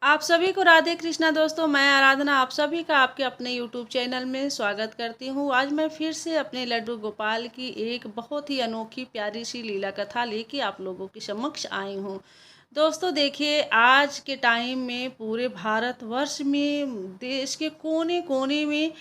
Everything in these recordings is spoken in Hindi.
आप सभी को राधे कृष्णा दोस्तों। मैं आराधना आप सभी का आपके अपने यूट्यूब चैनल में स्वागत करती हूँ। आज मैं फिर से अपने लड्डू गोपाल की एक बहुत ही अनोखी प्यारी सी लीला कथा लेके आप लोगों के समक्ष आई हूँ। दोस्तों देखिए, आज के टाइम में पूरे भारतवर्ष में, देश के कोने कोने में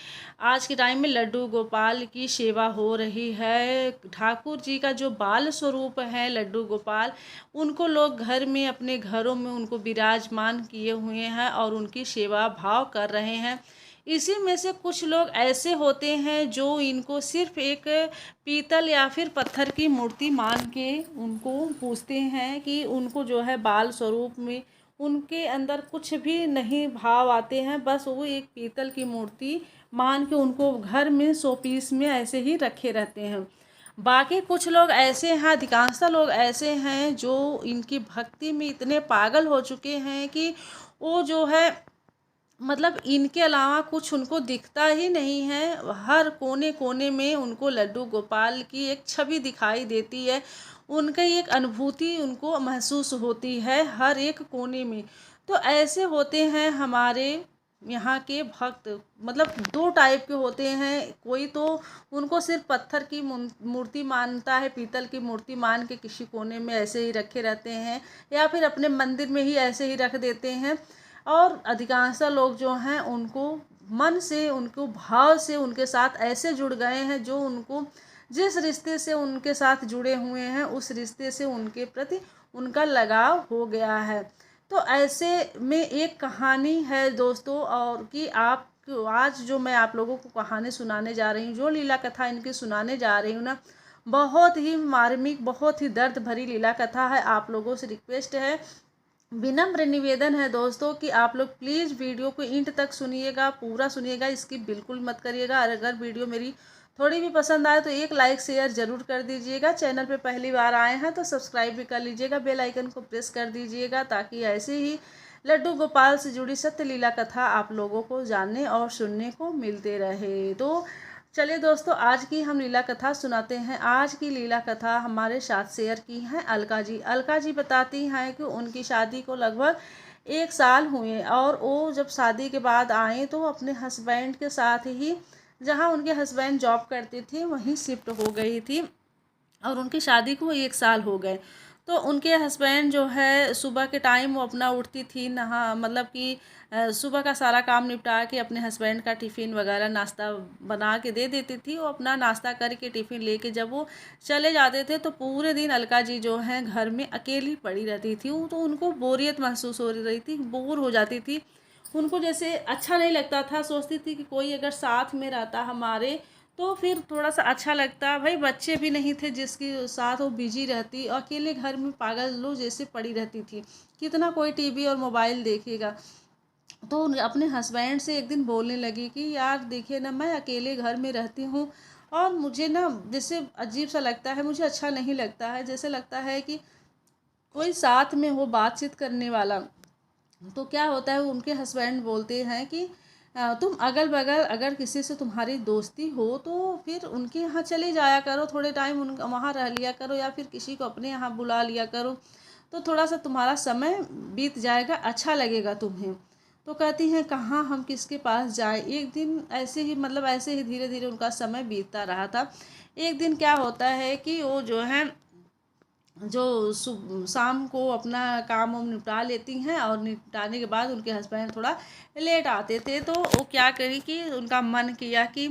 आज के टाइम में लड्डू गोपाल की सेवा हो रही है। ठाकुर जी का जो बाल स्वरूप है लड्डू गोपाल, उनको लोग घर में, अपने घरों में उनको विराजमान किए हुए हैं और उनकी सेवा भाव कर रहे हैं। इसी में से कुछ लोग ऐसे होते हैं जो इनको सिर्फ एक पीतल या फिर पत्थर की मूर्ति मान के उनको पूछते हैं कि उनको जो है बाल स्वरूप में उनके अंदर कुछ भी नहीं भाव आते हैं, बस वो एक पीतल की मूर्ति मान के उनको घर में शोपीस में ऐसे ही रखे रहते हैं। बाकी कुछ लोग ऐसे हैं, अधिकांशतः लोग ऐसे हैं जो इनकी भक्ति में इतने पागल हो चुके हैं कि वो जो है मतलब इनके अलावा कुछ उनको दिखता ही नहीं है। हर कोने कोने में उनको लड्डू गोपाल की एक छवि दिखाई देती है, उनकी एक अनुभूति उनको महसूस होती है हर एक कोने में। तो ऐसे होते हैं हमारे यहाँ के भक्त, मतलब दो टाइप के होते हैं। कोई तो उनको सिर्फ पत्थर की मूर्ति मानता है, पीतल की मूर्ति मान के किसी कोने में ऐसे ही रखे रहते हैं या फिर अपने मंदिर में ही ऐसे ही रख देते हैं। और अधिकांश लोग जो हैं उनको मन से, उनको भाव से उनके साथ ऐसे जुड़ गए हैं, जो उनको जिस रिश्ते से उनके साथ जुड़े हुए हैं उस रिश्ते से उनके प्रति उनका लगाव हो गया है। तो ऐसे में एक कहानी है दोस्तों, और कि आप आज जो मैं आप लोगों को कहानी सुनाने जा रही हूँ, जो लीला कथा इनकी सुनाने जा रही हूँ ना, बहुत ही मार्मिक, बहुत ही दर्द भरी लीला कथा है। आप लोगों से रिक्वेस्ट है, विनम्र निवेदन है दोस्तों कि आप लोग प्लीज़ वीडियो को इंट तक सुनिएगा, पूरा सुनिएगा, इसकी बिल्कुल मत करिएगा। और अगर वीडियो मेरी थोड़ी भी पसंद आए तो एक लाइक शेयर ज़रूर कर दीजिएगा। चैनल पे पहली बार आए हैं तो सब्सक्राइब भी कर लीजिएगा, बेल आइकन को प्रेस कर दीजिएगा, ताकि ऐसे ही लड्डू गोपाल से जुड़ी सत्य लीला कथा आप लोगों को जानने और सुनने को मिलते रहे। तो चलिए दोस्तों, आज की हम लीला कथा सुनाते हैं। आज की लीला कथा हमारे साथ शेयर की हैं अलका जी। अलका जी बताती हैं कि उनकी शादी को लगभग 1 साल हुए और वो जब शादी के बाद आए तो अपने हस्बैंड के साथ ही, जहाँ उनके हस्बैंड जॉब करते थे, वहीं शिफ्ट हो गई थी और उनकी शादी को 1 साल हो गए। तो उनके हस्बैंड जो है सुबह के टाइम वो अपना उठती थी, नहा मतलब कि सुबह का सारा काम निपटा के अपने हस्बैंड का टिफ़िन वगैरह नाश्ता बना के दे देती थी। वो अपना नाश्ता करके टिफ़िन लेके जब वो चले जाते थे तो पूरे दिन अलका जी जो हैं घर में अकेली पड़ी रहती थी। वो तो उनको बोरियत महसूस हो रही थी, बोर हो जाती थी, उनको जैसे अच्छा नहीं लगता था। सोचती थी कि कोई अगर साथ में रहता हमारे तो फिर थोड़ा सा अच्छा लगता। भाई बच्चे भी नहीं थे जिसके साथ वो बिजी रहती, अकेले घर में पागल लो जैसे पड़ी रहती थी, कितना कोई टीवी और मोबाइल देखेगा। तो अपने हस्बैंड से एक दिन बोलने लगी कि यार देखिए ना, मैं अकेले घर में रहती हूँ और मुझे ना जैसे अजीब सा लगता है, मुझे अच्छा नहीं लगता है, जैसे लगता है कि कोई साथ में हो बातचीत करने वाला। तो क्या होता है, उनके हस्बैंड बोलते हैं कि तुम अगल बगल अगर किसी से तुम्हारी दोस्ती हो तो फिर उनके यहाँ चले जाया करो, थोड़े टाइम उनका वहाँ रह लिया करो, या फिर किसी को अपने यहाँ बुला लिया करो, तो थोड़ा सा तुम्हारा समय बीत जाएगा, अच्छा लगेगा तुम्हें। तो कहती हैं कहाँ हम किसके पास जाएं। एक दिन ऐसे ही, मतलब ऐसे ही धीरे धीरे उनका समय बीतता रहा था। एक दिन क्या होता है कि वो जो है, जो शाम को अपना काम वाम निपटा लेती हैं और निपटाने के बाद उनके हस्बैंड थोड़ा लेट आते थे, तो वो क्या करी कि उनका मन किया कि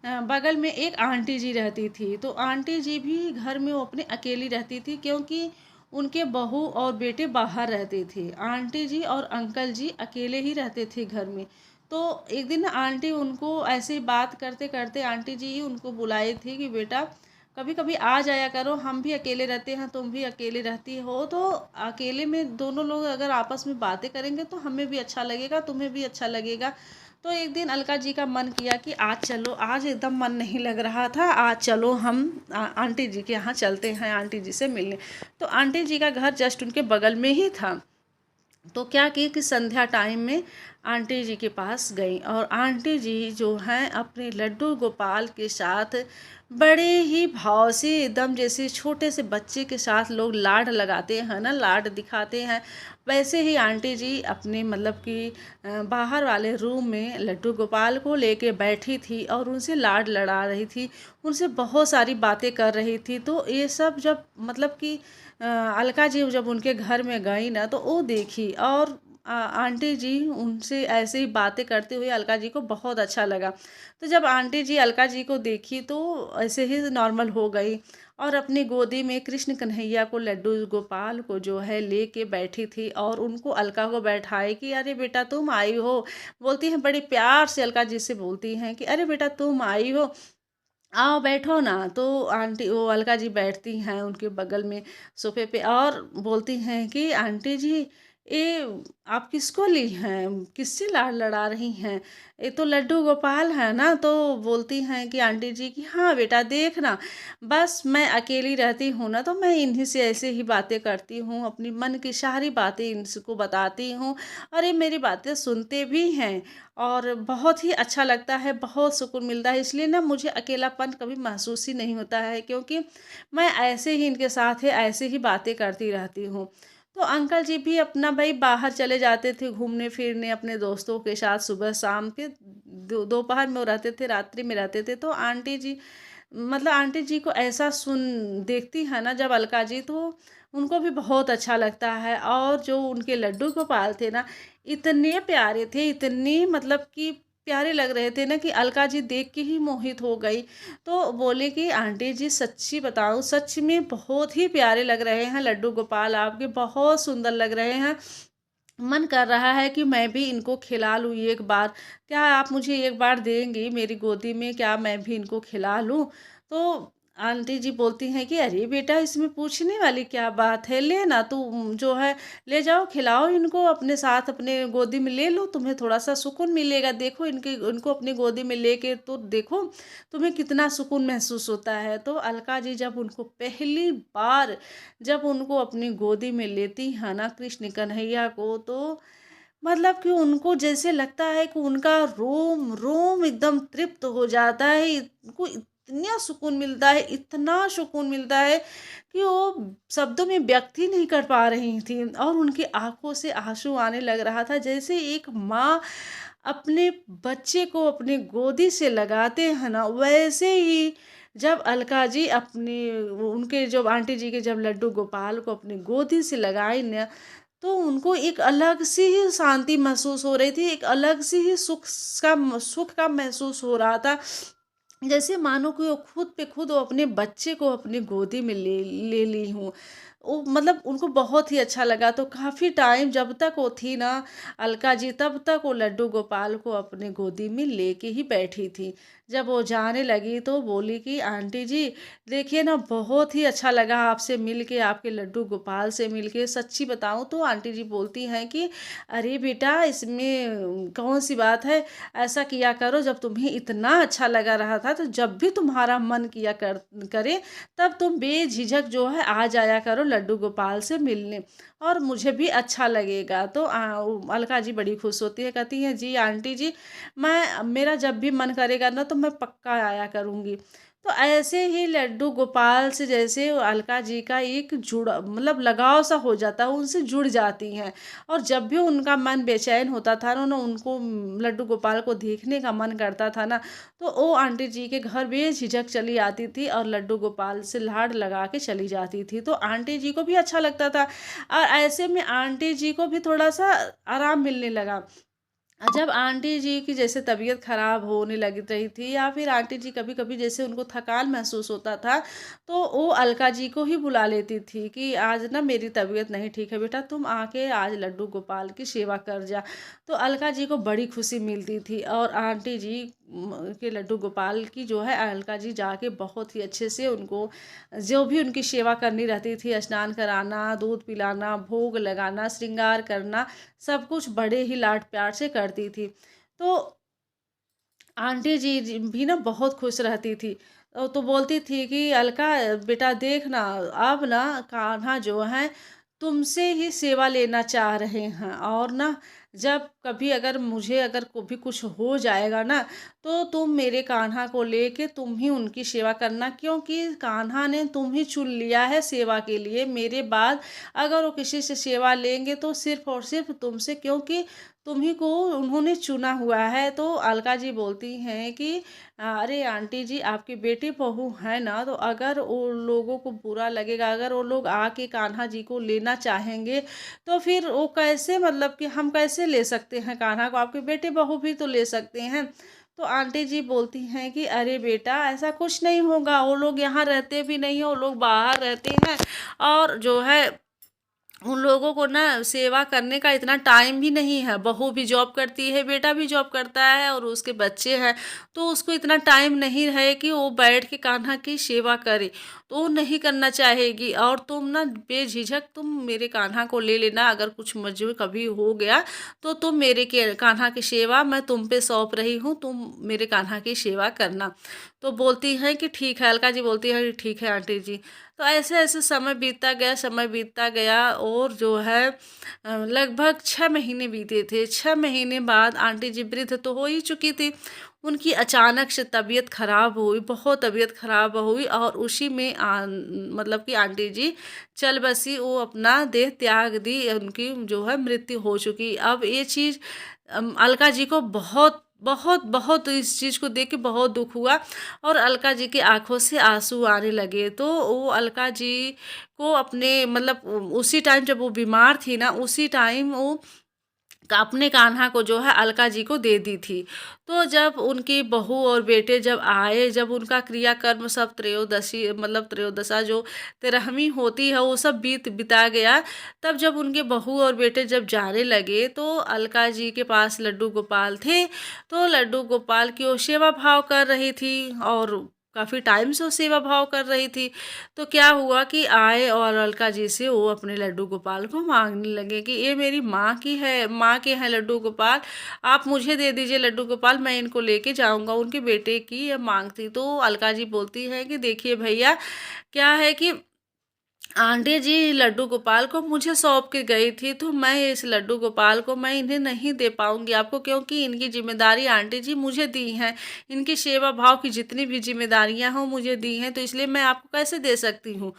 बगल में एक आंटी जी रहती थी, तो आंटी जी भी घर में वो अपने अकेली रहती थी, क्योंकि उनके बहू और बेटे बाहर रहते थे। आंटी जी और अंकल जी अकेले ही रहते थे घर में। तो एक दिन आंटी उनको ऐसे ही बात करते करते, आंटी जी ही उनको बुलाई थी कि बेटा कभी कभी आ जाया करो, हम भी अकेले रहते हैं, तुम भी अकेले रहती हो, तो अकेले में दोनों लोग अगर आपस में बातें करेंगे तो हमें भी अच्छा लगेगा, तुम्हें भी अच्छा लगेगा। तो एक दिन अलका जी का मन किया कि आज चलो, आज एकदम मन नहीं लग रहा था, आज चलो हम आंटी जी के यहाँ चलते हैं, आंटी जी से मिलने। तो आंटी जी का घर जस्ट उनके बगल में ही था। तो क्या की कि संध्या टाइम में आंटी जी के पास गई, और आंटी जी जो हैं अपने लड्डू गोपाल के साथ बड़े ही भाव से, एकदम जैसे छोटे से बच्चे के साथ लोग लाड लगाते हैं ना, लाड दिखाते हैं, वैसे ही आंटी जी अपने मतलब कि बाहर वाले रूम में लड्डू गोपाल को लेके बैठी थी और उनसे लाड लड़ा रही थी, उनसे बहुत सारी बातें कर रही थी। तो ये सब जब मतलब कि अलका जी जब उनके घर में गई ना, तो वो देखी, और आंटी जी उनसे ऐसे ही बातें करते हुए अलका जी को बहुत अच्छा लगा। तो जब आंटी जी अलका जी को देखी तो ऐसे ही नॉर्मल हो गई, और अपनी गोदी में कृष्ण कन्हैया को, लड्डू गोपाल को जो है लेके बैठी थी, और उनको अलका को बैठाई कि अरे बेटा तुम आई हो। बोलती हैं, बड़े प्यार से अलका जी से बोलती हैं कि अरे बेटा तुम आई हो, आओ बैठो ना। तो आंटी वो अलका जी बैठती हैं उनके बगल में सोफे पे, और बोलती हैं कि आंटी जी, ये आप किसको ली हैं, किससे लाड लड़ा रही हैं, ये तो लड्डू गोपाल है ना। तो बोलती हैं कि आंटी जी कि हाँ बेटा देख ना, बस मैं अकेली रहती हूँ ना, तो मैं इन्हीं से ऐसे ही बातें करती हूँ, अपनी मन की सारी बातें इनको बताती हूँ, और ये मेरी बातें सुनते भी हैं, और बहुत ही अच्छा लगता है, बहुत सुकून मिलता है। इसलिए ना मुझे अकेलापन कभी महसूस ही नहीं होता है, क्योंकि मैं ऐसे ही इनके साथ है, ऐसे ही बातें करती रहती हूँ। तो अंकल जी भी अपना भाई बाहर चले जाते थे घूमने फिरने अपने दोस्तों के साथ, सुबह शाम के दोपहर में वो रहते थे, रात्रि में रहते थे। तो आंटी जी मतलब आंटी जी को ऐसा सुन देखती है ना जब अलका जी, तो उनको भी बहुत अच्छा लगता है। और जो उनके लड्डू गोपाल थे ना, इतने प्यारे थे, इतने मतलब कि प्यारे लग रहे थे ना, कि अलका जी देख के ही मोहित हो गई। तो बोले कि आंटी जी सच्ची बताऊं, सच में बहुत ही प्यारे लग रहे हैं लड्डू गोपाल, आपके बहुत सुंदर लग रहे हैं। मन कर रहा है कि मैं भी इनको खिला लूँ एक बार। क्या आप मुझे एक बार देंगी मेरी गोदी में? क्या मैं भी इनको खिला लूँ? तो आंटी जी बोलती हैं कि अरे बेटा, इसमें पूछने वाली क्या बात है? ले ना तू, जो है ले जाओ, खिलाओ इनको, अपने साथ अपने गोदी में ले लो, तुम्हें थोड़ा-सा सुकून मिलेगा। देखो इनके इनको अपनी गोदी में लेके तो देखो, तुम्हें कितना सुकून महसूस होता है। तो अलका जी जब उनको पहली बार जब उनको अपनी गोदी में लेती हैं ना कृष्ण कन्हैया को, तो मतलब कि उनको जैसे लगता है कि उनका रोम रोम एकदम तृप्त हो जाता है, उनको इतना सुकून मिलता है, इतना सुकून मिलता है कि वो शब्दों में व्यक्त ही नहीं कर पा रही थी, और उनकी आंखों से आंसू आने लग रहा था, जैसे एक माँ अपने बच्चे को अपने गोदी से लगाते हैं ना, वैसे ही जब अलका जी अपने उनके जब आंटी जी के जब लड्डू गोपाल को अपनी गोदी से लगाई ना, तो उनको एक अलग सी ही शांति महसूस हो रही थी, एक अलग सी ही सुख का महसूस हो रहा था। जैसे मानो कि वो खुद पे खुद वो अपने बच्चे को अपनी गोदी में ले ले ली हूँ। वो मतलब उनको बहुत ही अच्छा लगा। तो काफ़ी टाइम जब तक वो थी ना अलका जी, तब तक वो लड्डू गोपाल को अपनी गोदी में लेके ही बैठी थी। जब वो जाने लगी तो बोली कि आंटी जी देखिए ना, बहुत ही अच्छा लगा आपसे मिल के, आपके लड्डू गोपाल से मिल के। सच्ची बताऊँ तो आंटी जी बोलती हैं कि अरे बेटा, इसमें कौन सी बात है, ऐसा किया करो, जब तुम्हें इतना अच्छा लगा रहा था, तो जब भी तुम्हारा मन किया करे, तब तुम बेझिझक जो है आ जाया करो लड्डू गोपाल से मिलने, और मुझे भी अच्छा लगेगा। तो अलका जी बड़ी खुश होती है, कहती हैं जी आंटी जी, मैं मेरा जब भी मन करेगा ना, तो मैं पक्का आया करूँगी। तो ऐसे ही लड्डू गोपाल से जैसे अलका जी का एक जुड़ मतलब लगाव सा हो जाता है, उनसे जुड़ जाती हैं। और जब भी उनका मन बेचैन होता था ना, उनको लड्डू गोपाल को देखने का मन करता था ना, तो वो आंटी जी के घर बेझिझक चली आती थी, और लड्डू गोपाल से लाड लगा के चली जाती थी। तो आंटी जी को भी अच्छा लगता था, और ऐसे में आंटी जी को भी थोड़ा सा आराम मिलने लगा। जब आंटी जी की जैसे तबीयत खराब होने लग रही थी, या फिर आंटी जी कभी कभी जैसे उनको थकान महसूस होता था, तो वो अलका जी को ही बुला लेती थी कि आज ना मेरी तबीयत नहीं ठीक है बेटा, तुम आके आज लड्डू गोपाल की सेवा कर जा। तो अलका जी को बड़ी खुशी मिलती थी, और आंटी जी के लड्डू गोपाल की जो है अलका जी जाके बहुत ही अच्छे से उनको जो भी उनकी सेवा करनी रहती थी, स्नान कराना, दूध पिलाना, भोग लगाना, श्रृंगार करना, सब कुछ बड़े ही लाड प्यार से करती थी। तो आंटी जी भी ना बहुत खुश रहती थी। तो बोलती थी कि अलका बेटा देख ना, अब ना कान्हा जो है तुमसे ही सेवा लेना चाह रहे हैं। और ना जब कभी अगर मुझे अगर कभी कुछ हो जाएगा ना, तो तुम मेरे कान्हा को लेके तुम ही उनकी सेवा करना, क्योंकि कान्हा ने तुम ही चुन लिया है सेवा के लिए। मेरे बाद अगर वो किसी से सेवा लेंगे तो सिर्फ और सिर्फ तुमसे, क्योंकि तुम्ही को उन्होंने चुना हुआ है। तो अलका जी बोलती हैं कि अरे आंटी जी, आपकी बेटी बहू है ना, तो अगर वो लोगों को बुरा लगेगा, अगर वो लोग आके कान्हा जी को लेना चाहेंगे तो फिर वो कैसे, मतलब कि हम कैसे ले सकते हैं कान्हा को? आपके बेटे बहू भी तो ले सकते हैं। तो आंटी जी बोलती हैं कि अरे बेटा, ऐसा कुछ नहीं होगा, वो लोग यहाँ रहते भी नहीं है, वो लोग बाहर रहते हैं। और जो है उन लोगों को ना सेवा करने का इतना टाइम भी नहीं है। बहू भी जॉब करती है, बेटा भी जॉब करता है और उसके बच्चे हैं, तो उसको इतना टाइम नहीं है कि वो बैठ के कान्हा की सेवा करे। तो वो नहीं करना चाहेगी। और तुम ना बेझिझक तुम मेरे कान्हा को ले लेना। अगर कुछ मुझे कभी हो गया तो तुम मेरे के कान्हा की सेवा मैं तुम पे सौंप रही हूँ, तुम मेरे कान्हा की सेवा करना। तो बोलती हैं कि ठीक है, अलका जी बोलती है कि ठीक है आंटी जी। तो ऐसे ऐसे समय बीतता गया, समय बीतता गया। और जो है लगभग 6 महीने बीते थे। 6 महीने बाद आंटी जी वृद्ध तो हो ही चुकी थी। उनकी अचानक से तबीयत खराब हुई, बहुत तबीयत खराब हुई। और उसी में मतलब कि आंटी जी चल बसी, वो अपना देह त्याग दी, उनकी जो है मृत्यु हो चुकी। अब ये चीज़ अलका जी को बहुत बहुत बहुत इस चीज़ को देख के बहुत दुख हुआ। और अलका जी की आंखों से आंसू आने लगे। तो वो अलका जी को अपने मतलब उसी टाइम जब वो बीमार थी ना, उसी टाइम वो अपने कान्हा को जो है अलका जी को दे दी थी। तो जब उनकी बहू और बेटे जब आए, जब उनका क्रियाकर्म सब त्रयोदशी मतलब त्रयोदशा जो 13वीं होती है वो सब बिता गया, तब जब उनके बहू और बेटे जब जाने लगे तो अलका जी के पास लड्डू गोपाल थे। तो लड्डू गोपाल की वो सेवा भाव कर रही थी और काफ़ी टाइम से वो सेवा भाव कर रही थी। तो क्या हुआ कि आए और अलका जी से वो अपने लड्डू गोपाल को मांगने लगे कि ये मेरी माँ की है, माँ के हैं लड्डू गोपाल, आप मुझे दे दीजिए लड्डू गोपाल, मैं इनको लेके जाऊंगा। उनके बेटे की ये मांग थी। तो अलका जी बोलती है कि देखिए भैया, क्या है कि आंटी जी लड्डू गोपाल को मुझे सौंप के गई थी, तो मैं इस लड्डू गोपाल को मैं इन्हें नहीं दे पाऊंगी आपको, क्योंकि इनकी जिम्मेदारी आंटी जी मुझे दी हैं। इनकी सेवा भाव की जितनी भी जिम्मेदारियां हों मुझे दी हैं, तो इसलिए मैं आपको कैसे दे सकती हूँ।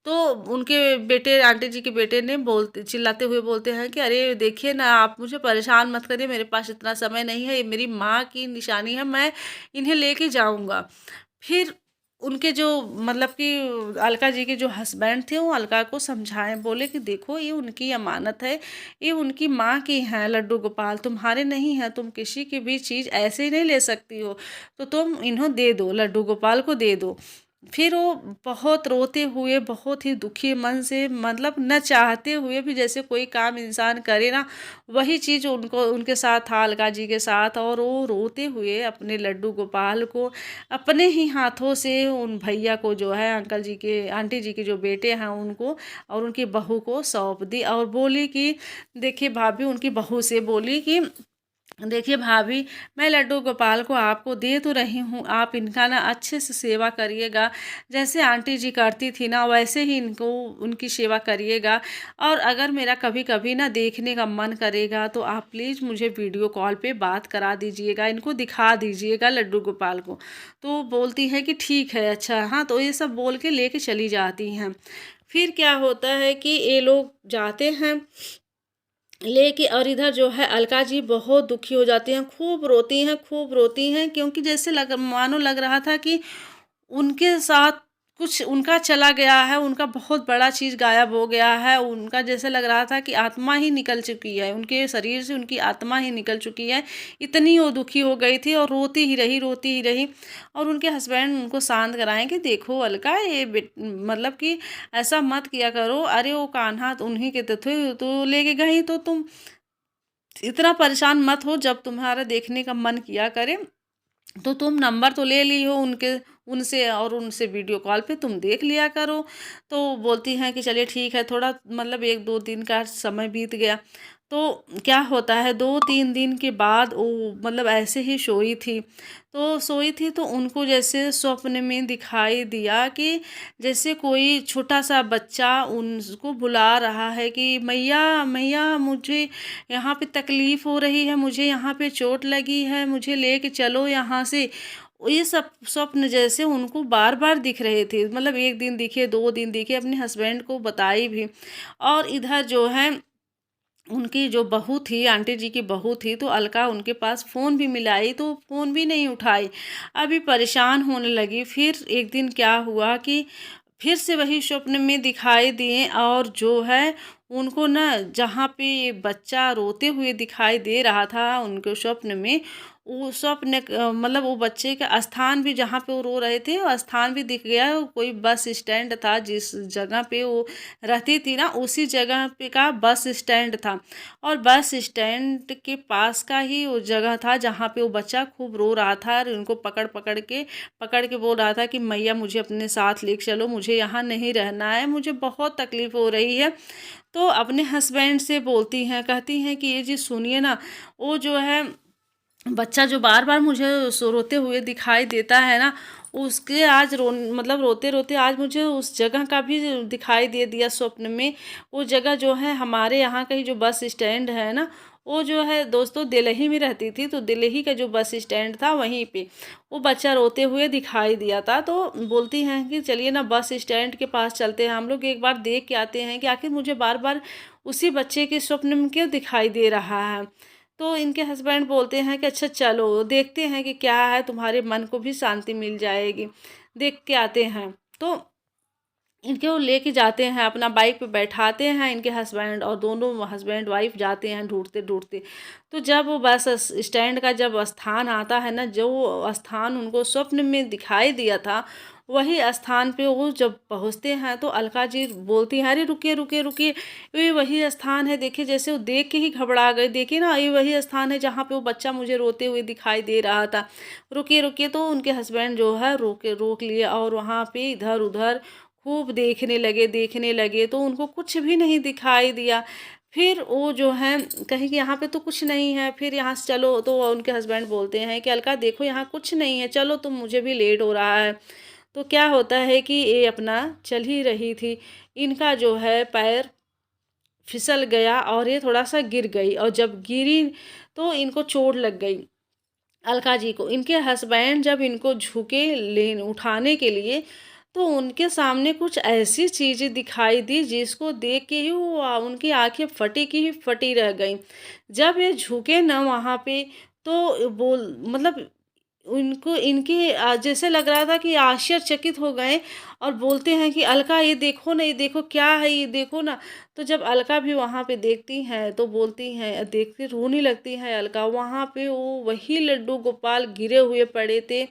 तो उनके बेटे, आंटी जी के बेटे ने बोलते चिल्लाते हुए बोलते हैं कि अरे देखिए ना, आप मुझे परेशान मत करिए, मेरे पास इतना समय नहीं है, ये मेरी माँ की निशानी है, मैं इन्हें लेके जाऊँगा। फिर उनके जो मतलब कि अलका जी के जो हस्बैंड थे वो अलका को समझाएं, बोले कि देखो ये उनकी अमानत है, ये उनकी माँ की है लड्डू गोपाल, तुम्हारे नहीं है, तुम किसी की भी चीज़ ऐसे ही नहीं ले सकती हो, तो तुम इन्हों दे दो, लड्डू गोपाल को दे दो। फिर वो बहुत रोते हुए, बहुत ही दुखी मन से, मतलब न चाहते हुए भी जैसे कोई काम इंसान करे ना, वही चीज़ उनको उनके साथ था, अलका जी के साथ। और वो रोते हुए अपने लड्डू गोपाल को अपने ही हाथों से उन भैया को जो है अंकल जी के, आंटी जी के जो बेटे हैं उनको और उनकी बहू को सौंप दी। और बोली कि देखिए भाभी, उनकी बहू से बोली कि देखिए भाभी, मैं लड्डू गोपाल को आपको दे तो रही हूँ, आप इनका ना अच्छे से सेवा करिएगा, जैसे आंटी जी करती थी ना वैसे ही इनको उनकी सेवा करिएगा। और अगर मेरा कभी कभी ना देखने का मन करेगा तो आप प्लीज़ मुझे वीडियो कॉल पे बात करा दीजिएगा, इनको दिखा दीजिएगा लड्डू गोपाल को। तो बोलती है कि ठीक है, अच्छा हाँ। तो ये सब बोल के लेके चली जाती हैं। फिर क्या होता है कि ये लोग जाते हैं लेके, और इधर जो है अलका जी बहुत दुखी हो जाती हैं, खूब रोती हैं, खूब रोती हैं, क्योंकि जैसे मानो लग रहा था कि उनके साथ कुछ उनका चला गया है, उनका बहुत बड़ा चीज़ गायब हो गया है। उनका जैसे लग रहा था कि आत्मा ही निकल चुकी है, उनके शरीर से उनकी आत्मा ही निकल चुकी है। इतनी वो दुखी हो गई थी और रोती ही रही, रोती ही रही। और उनके हस्बैंड उनको शांत कराएं कि देखो अलका, ये मतलब कि ऐसा मत किया करो, अरे वो कान्हा तो उन्हीं के तो थे, तो लेके गई, तो तुम इतना परेशान मत हो, जब तुम्हारा देखने का मन किया करे तो तुम नंबर तो ले ली हो उनके, उनसे, और उनसे वीडियो कॉल पे तुम देख लिया करो। तो बोलती हैं कि चलिए ठीक है। थोड़ा मतलब 1-2 दिन का समय बीत गया। तो क्या होता है 2-3 दिन के बाद वो मतलब ऐसे ही सोई थी तो उनको जैसे स्वप्न में दिखाई दिया कि जैसे कोई छोटा-सा बच्चा उनको बुला रहा है कि मैया मैया मुझे यहाँ पे तकलीफ़ हो रही है, मुझे यहाँ पे चोट लगी है, मुझे लेके चलो यहाँ से। ये सब स्वप्न जैसे उनको बार-बार दिख रहे थे। मतलब 1 दिन दिखे, 2 दिन दिखे, अपने हस्बैंड को बताई भी। और इधर जो है उनकी जो बहू थी, आंटी जी की बहू थी, तो अलका उनके पास फ़ोन भी मिलाई तो फ़ोन भी नहीं उठाई। अभी परेशान होने लगी। फिर एक दिन क्या हुआ कि फिर से वही स्वप्न में दिखाई दिए और जो है उनको ना जहाँ पे ये बच्चा रोते हुए दिखाई दे रहा था उनके स्वप्न में, वो स्वप्न मतलब वो बच्चे का स्थान भी जहाँ पे वो रो रहे थे, वो स्थान भी दिख गया। कोई बस स्टैंड था जिस जगह पे वो रहती थी ना, उसी जगह पे का बस स्टैंड था। और बस स्टैंड के पास का ही वो जगह था जहाँ पे वो बच्चा खूब रो रहा था और उनको पकड़ के बोल रहा था कि मैया मुझे अपने साथ लेके चलो, मुझे यहाँ नहीं रहना है, मुझे बहुत तकलीफ़ हो रही है। तो अपने हस्बैंड से बोलती हैं, कहती हैं कि ये चीज़ सुनिए ना, वो जो है बच्चा जो बार-बार मुझे रोते हुए दिखाई देता है ना, उसके आज मतलब रोते-रोते आज मुझे उस जगह का भी दिखाई दे दिया स्वप्न में। वो जगह जो है हमारे यहाँ का ही जो बस स्टैंड है ना, वो जो है दोस्तों दिल्ली में रहती थी, तो दिल्ली का जो बस स्टैंड था वहीं पे वो बच्चा रोते हुए दिखाई दिया था। तो बोलती हैं कि चलिए ना बस स्टैंड के पास चलते हैं, हम लोग एक बार देख के आते हैं कि आखिर मुझे बार-बार उसी बच्चे के स्वप्न में क्यों दिखाई दे रहा है। तो इनके हस्बैंड बोलते हैं कि अच्छा चलो देखते हैं कि क्या है, तुम्हारे मन को भी शांति मिल जाएगी, देख के आते हैं। तो इनके वो लेके जाते हैं, अपना बाइक पे बैठाते हैं इनके हस्बैंड, और दोनों हस्बैंड वाइफ जाते हैं ढूँढते-ढूँढते। तो जब वो बस स्टैंड का जब स्थान आता है ना, जो स्थान उनको स्वप्न में दिखाई दिया था, वही स्थान पे वो जब पहुँचते हैं तो अलका जी बोलती हैं, "अरे रुकिए, रुकिए, रुकिए, ये वही स्थान है, देखिए।" जैसे वो देख के ही घबरा गए, "देखिए ना, ये वही स्थान है जहाँ पे वो बच्चा मुझे रोते हुए दिखाई दे रहा था। रुकिए, रुकिए।" तो उनके हस्बैंड जो है रोक लिए और वहाँ पे इधर-उधर खूब देखने लगे तो उनको कुछ भी नहीं दिखाई दिया। फिर वो जो है कहे कि यहाँ पे तो कुछ नहीं है, फिर यहाँ से चलो, तो उनके हस्बैंड बोलते हैं कि अलका देखो यहाँ कुछ नहीं है, चलो तुम, मुझे भी लेट हो रहा है। तो क्या होता है कि ये अपना चल ही रही थी, इनका जो है पैर फिसल गया और ये थोड़ा-सा गिर गई, और जब गिरी तो इनको चोट लग गई, अलका जी को। इनके हस्बैंड जब इनको झुके ले उठाने के लिए, तो उनके सामने कुछ ऐसी चीज़ें दिखाई दी जिसको देख के ही वो उनकी आँखें फटी की ही फटी रह गईं। जब ये झुके ना वहाँ पे, तो बोल मतलब उनको इनकी जैसे लग रहा था कि आश्चर्यचकित हो गए, और बोलते हैं कि अलका ये देखो ना, ये देखो क्या है, ये देखो ना। तो जब अलका भी वहाँ पे देखती हैं तो बोलती हैं, देख के रोने लगती है अलका। वहाँ पे वो वही लड्डू गोपाल गिरे हुए पड़े थे,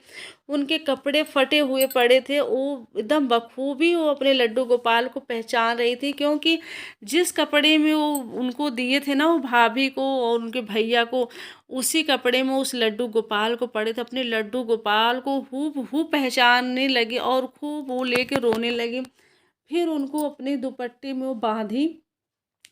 उनके कपड़े फटे हुए पड़े थे। वो एकदम बखूबी वो अपने लड्डू गोपाल को पहचान रही थी, क्योंकि जिस कपड़े में वो उनको दिए थे ना वो भाभी को और उनके भैया को, उसी कपड़े में उस लड्डू गोपाल को पड़े थे। अपने लड्डू गोपाल को हूबहू पहचानने लगी और खूब वो लेके रोने लगी। फिर उनको अपने दुपट्टे में वो बाँधी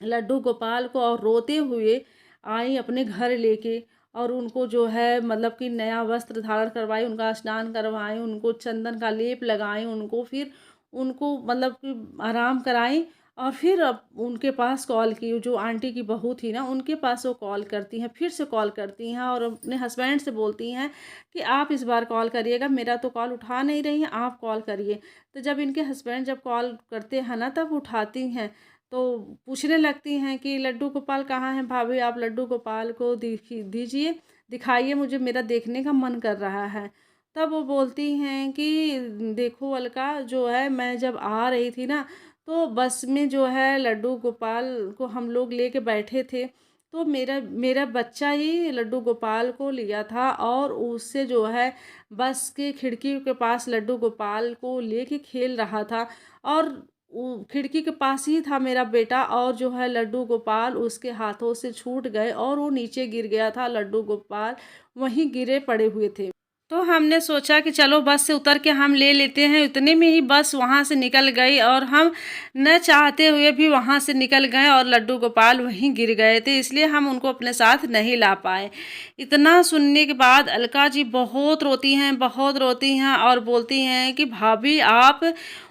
लड्डू गोपाल को, और रोते हुए आई अपने घर लेके, और उनको जो है मतलब कि नया वस्त्र धारण करवाई, उनका स्नान करवाएँ, उनको चंदन का लेप लगाएँ, उनको फिर उनको मतलब कि आराम कराएँ। और फिर अब उनके पास कॉल की, जो आंटी की बहू थी ना, उनके पास वो कॉल करती हैं, फिर से कॉल करती हैं और अपने हस्बैंड से बोलती हैं कि आप इस बार कॉल करिएगा, मेरा तो कॉल उठा नहीं रही हैं, आप कॉल करिए। तो जब इनके हस्बैंड जब कॉल करते हैं ना, तब उठाती हैं, तो पूछने लगती हैं कि लड्डू गोपाल कहाँ हैं भाभी, आप लड्डू गोपाल को दीजिए, दिखाइए, मुझे मेरा देखने का मन कर रहा है। तब वो बोलती हैं कि देखो अलका, जो है मैं जब आ रही थी ना, तो बस में जो है लड्डू गोपाल को हम लोग लेके बैठे थे, तो मेरा मेरा बच्चा ही लड्डू गोपाल को लिया था, और उससे जो है बस के खिड़की के पास लड्डू गोपाल को लेके खेल रहा था, और वो खिड़की के पास ही था मेरा बेटा, और जो है लड्डू गोपाल उसके हाथों से छूट गए और वो नीचे गिर गया था, लड्डू गोपाल वहीं गिरे पड़े हुए थे। तो हमने सोचा कि चलो बस से उतर के हम ले लेते हैं। इतने में ही बस वहाँ से निकल गई और हम न चाहते हुए भी वहाँ से निकल गए और लड्डू गोपाल वहीं गिर गए थे, इसलिए हम उनको अपने साथ नहीं ला पाए। इतना सुनने के बाद अलका जी बहुत रोती हैं और बोलती हैं कि भाभी आप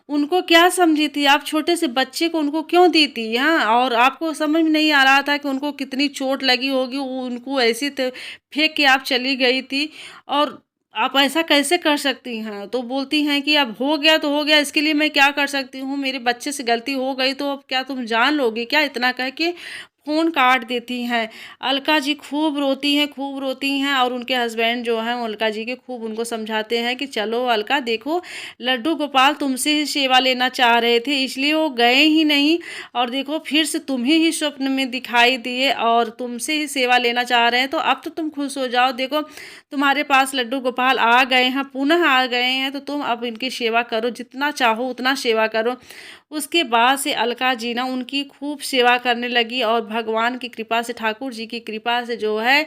उनको क्या समझी थी, आप छोटे से बच्चे को उनको क्यों दी थी, हाँ, और आपको समझ में नहीं आ रहा था कि उनको कितनी चोट लगी होगी, उनको ऐसी फेंक के आप चली गई थी और आप ऐसा कैसे कर सकती हैं। तो बोलती हैं कि अब हो गया तो हो गया, इसके लिए मैं क्या कर सकती हूँ, मेरे बच्चे से गलती हो गई तो अब क्या तुम जान लोगे क्या, इतना कह के फ़ोन काट देती हैं। अलका जी खूब रोती हैं और उनके हस्बैंड जो हैं वो अलका जी के खूब उनको समझाते हैं कि चलो अलका देखो, लड्डू गोपाल तुमसे ही सेवा लेना चाह रहे थे इसलिए वो गए ही नहीं, और देखो फिर से तुम्हें ही स्वप्न में दिखाई दिए और तुमसे ही सेवा लेना चाह रहे हैं, तो अब तो तुम खुश हो जाओ, देखो तुम्हारे पास लड्डू गोपाल आ गए हैं, पुनः आ गए हैं, तो तुम अब इनकी सेवा करो, जितना चाहो उतना सेवा करो। उसके बाद से अलका जी ना उनकी खूब सेवा करने लगी और भगवान की कृपा से, ठाकुर जी की कृपा से जो है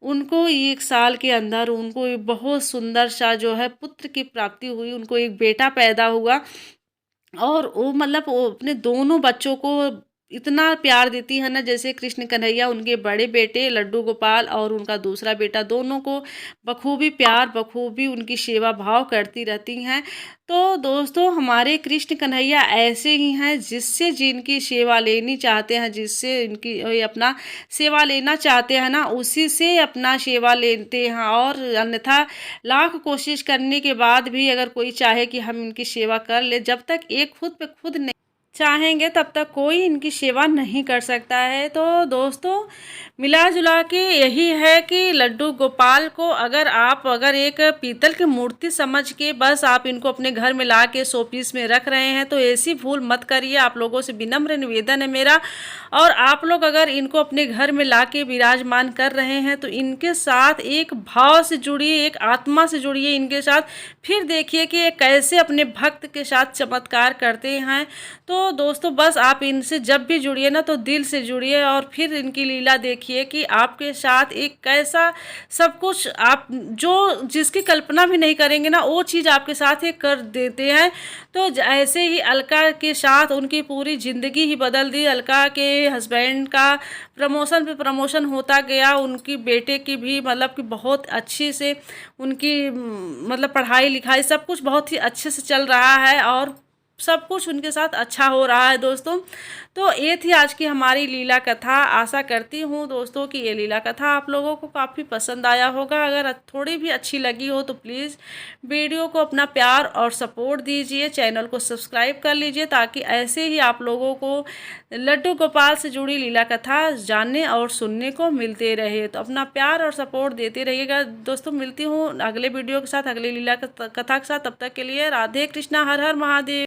उनको 1 साल के अंदर उनको एक बहुत सुंदर सा जो है पुत्र की प्राप्ति हुई, उनको एक बेटा पैदा हुआ। और वो मतलब वो अपने दोनों बच्चों को इतना प्यार देती है ना, जैसे कृष्ण कन्हैया उनके बड़े बेटे लड्डू गोपाल और उनका दूसरा बेटा, दोनों को बखूबी उनकी सेवा भाव करती रहती हैं। तो दोस्तों हमारे कृष्ण कन्हैया ऐसे ही हैं, जिससे जिनकी सेवा लेनी चाहते हैं, जिससे इनकी ये अपना सेवा लेना चाहते हैं ना, उसी से अपना सेवा लेते हैं। और अन्यथा लाख कोशिश करने के बाद भी अगर कोई चाहे कि हम इनकी सेवा कर ले, जब तक ये खुद पे खुद नहीं चाहेंगे तब तक कोई इनकी सेवा नहीं कर सकता है। तो दोस्तों मिला जुला के यही है कि लड्डू गोपाल को अगर एक पीतल की मूर्ति समझ के बस आप इनको अपने घर में ला के शोपीस में रख रहे हैं, तो ऐसी भूल मत करिए। आप लोगों से विनम्र निवेदन है मेरा। और आप लोग अगर इनको अपने घर में ला के विराजमान कर रहे हैं तो इनके साथ एक भाव से जुड़िए, एक आत्मा से जुड़िए इनके साथ, फिर देखिए कि ये कैसे अपने भक्त के साथ चमत्कार करते हैं। तो दोस्तों बस आप इनसे जब भी जुड़िए ना तो दिल से जुड़िए और फिर इनकी लीला देखिए कि आपके साथ एक कैसा सब कुछ, आप जो जिसकी कल्पना भी नहीं करेंगे ना वो चीज़ आपके साथ ही कर देते हैं। तो ऐसे ही अलका के साथ उनकी पूरी ज़िंदगी ही बदल दी। अलका के हस्बैंड का प्रमोशन पे प्रमोशन होता गया, उनकी बेटे की भी मतलब कि बहुत अच्छी से उनकी मतलब पढ़ाई लिखाई सब कुछ बहुत ही अच्छे से चल रहा है और सब कुछ उनके साथ अच्छा हो रहा है दोस्तों। तो ये थी आज की हमारी लीला कथा। आशा करती हूँ दोस्तों कि ये लीला कथा आप लोगों को काफ़ी पसंद आया होगा। अगर थोड़ी भी अच्छी लगी हो तो प्लीज़ वीडियो को अपना प्यार और सपोर्ट दीजिए, चैनल को सब्सक्राइब कर लीजिए ताकि ऐसे ही आप लोगों को लड्डू गोपाल से जुड़ी लीला कथा जानने और सुनने को मिलते रहे। तो अपना प्यार और सपोर्ट देते रहिएगा दोस्तों। मिलती हूँ अगले वीडियो के साथ, अगली लीला कथा के साथ। तब तक के लिए राधे कृष्णा, हर हर महादेव।